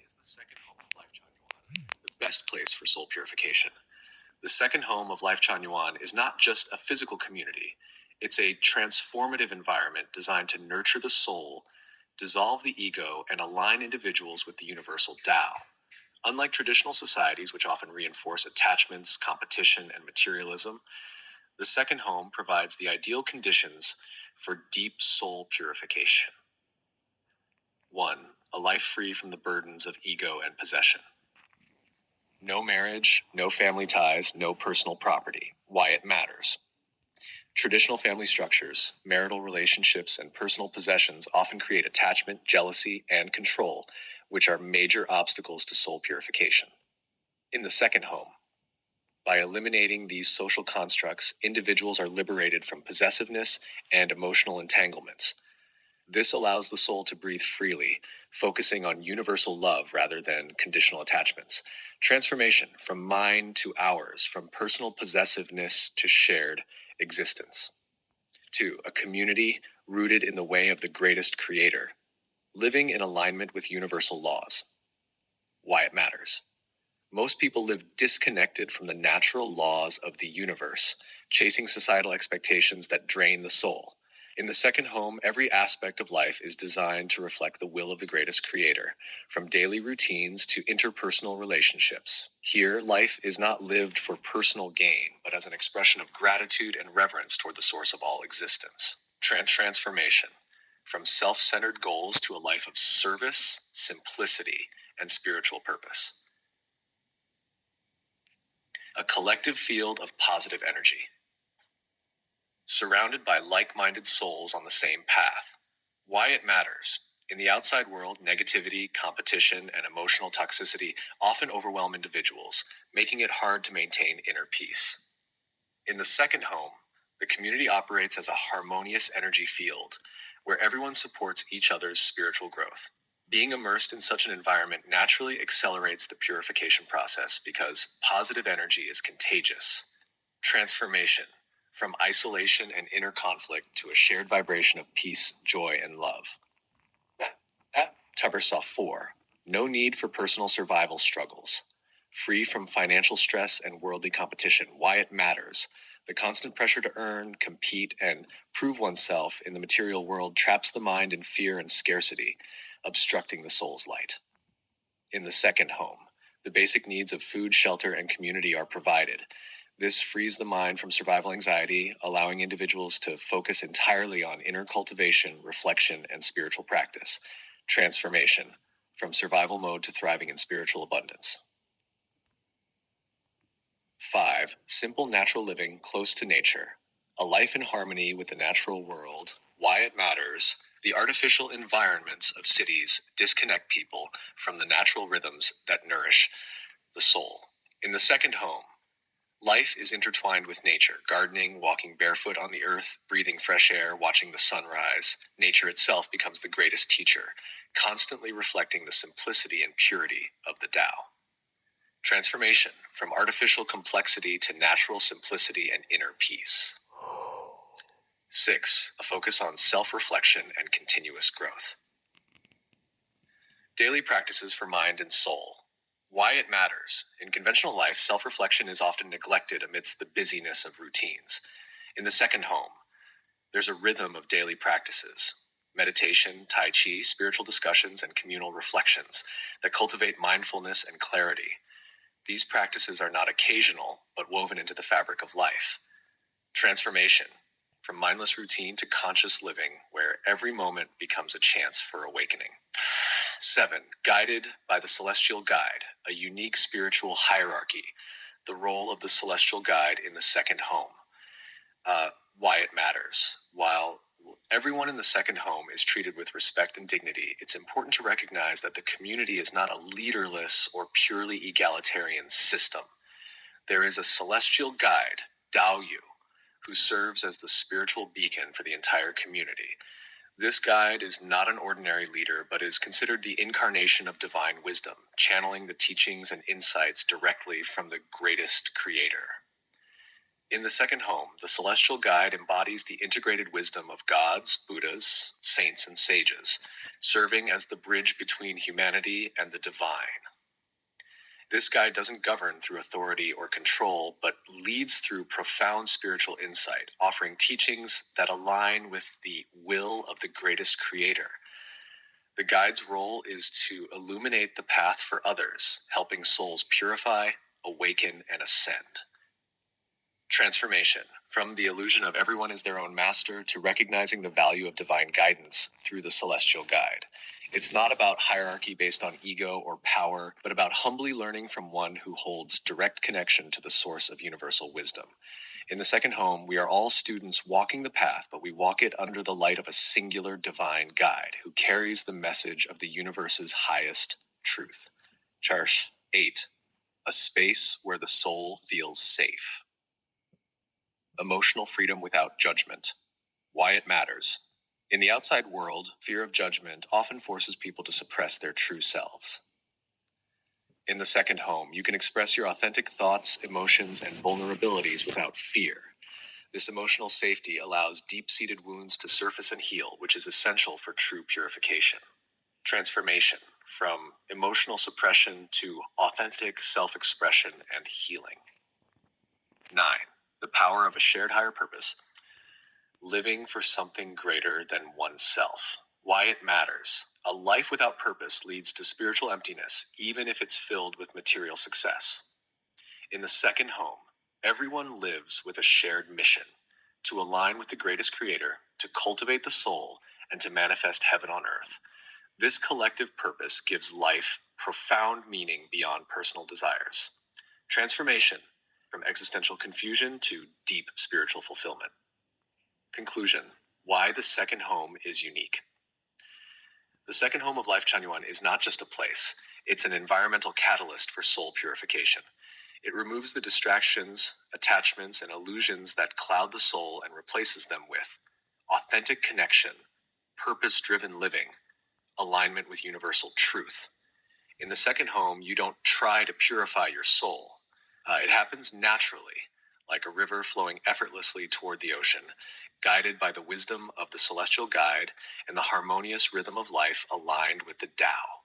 is the second home of Lifechanyuan, the best place for soul purification. The second home of Lifechanyuan is not just a physical community, it's a transformative environment designed to nurture the soul, dissolve the ego, and align individuals with the universal Tao. Unlike traditional societies, which often reinforce attachments, competition, and materialism, the second home provides the ideal conditions for deep soul purification. 1. A life free from the burdens of ego and possession. No marriage, no family ties, no personal property. Why it matters. Traditional family structures, marital relationships, and personal possessions often create attachment, jealousy, and control, which are major obstacles to soul purification. In the second home, by eliminating these social constructs, individuals are liberated from possessiveness and emotional entanglements. This allows the soul to breathe freely, focusing on universal love rather than conditional attachments. Transformation from mine to ours, from personal possessiveness to shared existence. 2. A community rooted in the way of the greatest creator, living in alignment with universal laws. Why it matters. Most people live disconnected from the natural laws of the universe, chasing societal expectations that drain the soul. In the second home, every aspect of life is designed to reflect the will of the greatest creator, from daily routines to interpersonal relationships. Here, life is not lived for personal gain, but as an expression of gratitude and reverence toward the source of all existence. Transformation, from self-centered goals to a life of service, simplicity, and spiritual purpose. A collective field of positive energy. Surrounded by like-minded souls on the same path. Why it matters. In the outside world, negativity, competition, and emotional toxicity often overwhelm individuals, making it hard to maintain inner peace. In the second home, the community operates as a harmonious energy field, where everyone supports each other's spiritual growth. Being immersed in such an environment naturally accelerates the purification process because positive energy is contagious. Transformation. From isolation and inner conflict to a shared vibration of peace, joy, and love. Tabersaw 4. No need for personal survival struggles. Free from financial stress and worldly competition. Why it matters. The constant pressure to earn, compete, and prove oneself in the material world traps the mind in fear and scarcity, obstructing the soul's light. In the second home, the basic needs of food, shelter, and community are provided. This frees the mind from survival anxiety, allowing individuals to focus entirely on inner cultivation, reflection, and spiritual practice. Transformation, from survival mode to thriving in spiritual abundance. 5. Simple natural living close to nature. A life in harmony with the natural world. Why it matters. The artificial environments of cities disconnect people from the natural rhythms that nourish the soul. In the second home, life is intertwined with nature, gardening, walking barefoot on the earth, breathing fresh air, watching the sunrise. Nature itself becomes the greatest teacher, constantly reflecting the simplicity and purity of the Tao. Transformation, from artificial complexity to natural simplicity and inner peace. 6. A focus on self-reflection and continuous growth. Daily practices for mind and soul. Why it matters. In conventional life, self-reflection is often neglected amidst the busyness of routines. In the second home, there's a rhythm of daily practices. Meditation, Tai Chi, spiritual discussions, and communal reflections that cultivate mindfulness and clarity. These practices are not occasional, but woven into the fabric of life. Transformation, from mindless routine to conscious living, where every moment becomes a chance for awakening. 7. Guided by the celestial guide, a unique spiritual hierarchy. The role of the celestial guide in the second home. Why it matters. While everyone in the second home is treated with respect and dignity, it's important to recognize that the community is not a leaderless or purely egalitarian system. There is a celestial guide, Dao Yu, who serves as the spiritual beacon for the entire community. This guide is not an ordinary leader, but is considered the incarnation of divine wisdom, channeling the teachings and insights directly from the greatest creator. In the second home, the celestial guide embodies the integrated wisdom of gods, Buddhas, saints, and sages, serving as the bridge between humanity and the divine. This guide doesn't govern through authority or control, but leads through profound spiritual insight, offering teachings that align with the will of the greatest creator. The guide's role is to illuminate the path for others, helping souls purify, awaken, and ascend. Transformation, from the illusion of everyone is their own master to recognizing the value of divine guidance through the celestial guide. It's not about hierarchy based on ego or power, but about humbly learning from one who holds direct connection to the source of universal wisdom. In the second home, we are all students walking the path, but we walk it under the light of a singular divine guide who carries the message of the universe's highest truth. Charsh 8. A space where the soul feels safe. Emotional freedom without judgment. Why it matters. In the outside world, fear of judgment often forces people to suppress their true selves. In the second home, you can express your authentic thoughts, emotions, and vulnerabilities without fear. This emotional safety allows deep-seated wounds to surface and heal, which is essential for true purification. Transformation, from emotional suppression to authentic self-expression and healing. 9. The power of a shared higher purpose. Living for something greater than oneself. Why it matters. A life without purpose leads to spiritual emptiness, even if it's filled with material success. In the second home, everyone lives with a shared mission: to align with the greatest creator, to cultivate the soul, and to manifest heaven on earth. This collective purpose gives life profound meaning beyond personal desires. Transformation, from existential confusion to deep spiritual fulfillment. Conclusion: why the second home is unique. The second home of Lifechanyuan is not just a place, it's an environmental catalyst for soul purification. It removes the distractions, attachments, and illusions that cloud the soul and replaces them with authentic connection, purpose-driven living, alignment with universal truth. In the second home, you don't try to purify your soul. It happens naturally, like a river flowing effortlessly toward the ocean, guided by the wisdom of the celestial guide and the harmonious rhythm of life aligned with the Tao.